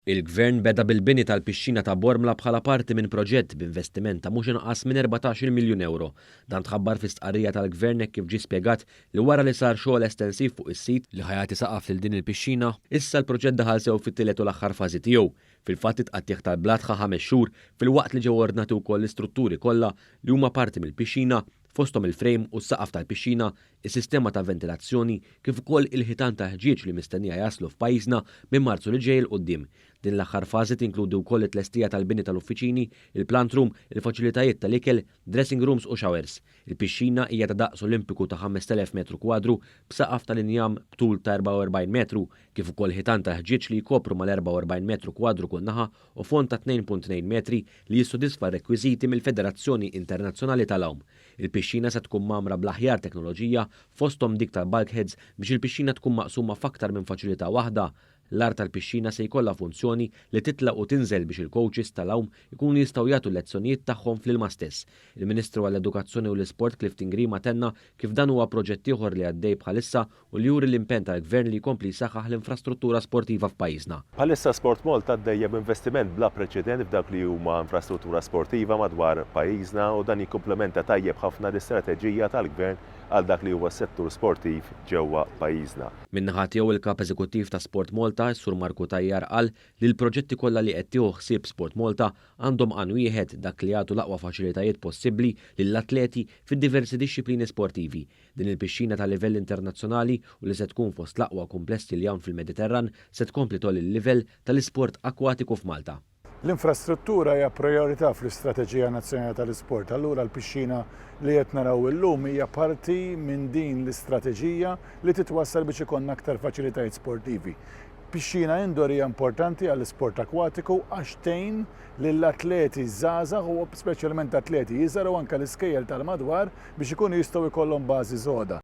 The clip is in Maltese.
Il-Gvern beda bil-bini tal-pixxina ta' Bormla bħala parti minn proġett b'investiment ta' mhux inqas minn 14 miljun euro. Dan tħabbar fi stqarrija tal-Gvern kif ġie spjegat li wara li sar xogħol estensiv fuq is-sit li ħajati saqaf lil din il-pixxina, issa l-proġett daħal sew fit-tielet u l-aħħar fażi tiegħu. Fil-fatt itqattieħ tal-blatħa 5 xhur filwaqt li ġew ordnati wkoll l-istrutturi kollha li huma parti mill-pixxina fosthom il-frame u s-saqaf tal-pixxina, is-sistema ta' ventilazzjoni kif ukoll il-ħitan ta' ħġieġ li mistennija jaslu f'pajjiżna minn Marzu li ġej il qudiem. Din l-aħħar fażi tinkludi wkoll it-tlestija tal-bini tal-uffiċini, il-plant room, il-faċilitajiet tal-ikel, dressing rooms u showers. Il-pixxina hija ta' daqs olimpiku ta' 5000 metru kwadru b'saqaf tal-injam b'tul ta' 44 metru, kif ukoll ħitan ta' ħġieġ li jkopru mal-44 metru kwadru kull naħa u fond ta' 2.2 metri li jissodisfa r-rekwiżiti mill-Federazzjoni Internazzjonali tal-Awm. Il-pixxina se tkun mamra bl-aħjar teknoloġija fosthom dik tal-bulkheads biex il-pixxina tkun maqsuma f'aktar minn faċilità waħda. L-art tal-pixxina se jkollha funzjoni li titlaq u tinżel biex il-coaches tal-awm ikunu jistgħu jagħtu lezzjonijiet tagħhom fl-ilma stess. Il-Ministru għall-Edukazzjoni u l-Isport Clifton Grima tenna kif dan huwa proġett ieħor li għaddej bħalissa u li juri l-impenn tal-Gvern li jkompli jsaħħaħ l-infrastruttura sportiva f'pajjiżna. Bħalissa Sport Malta għaddejja b'investiment bla preċedent f'dak li huma infrastruttura sportiva madwar pajjiżna u dan jikkumplementa tajjeb ħafna l-istrateġija tal-Gvern għal dak li huwa settur sportiv ġewwa pajjiżna. Min-naħa tiegħu il-Kap Eżekuttiv ta' Sport Malta, Sur Marku Tajjar qal li l-proġetti kollha li qed tieħu ħsieb Sport Malta għandhom għan wieħed dak li jagħtu l-aqwa faċilitajiet possibbli lill-atleti fid-diversi dixxilpini sportivi. Din il-pixxina ta' livell internazzjonali u li se tkun fost l-aqwa komplessi li hawn fil-Mediterran se tkompli tolli l-livell tal-isport akwatiku f'Malta. L-infrastruttura hija priorità fl-Istrateġija Nazzjonali tal-Isport. Allura l-pixxina li qed naraw illum hija parti minn din l-istrateġija li titwassal biex ikollna aktar faċilitajiet sportivi. Pixxina indoor hija importanti għall-isport akwatiku għax tgħin lill-atleti żgħażagħ u speċjalment atleti jiżgħar u anke l-iskejjel tal-madwar biex ikunu jistgħu jkollhom bażi żgħoda.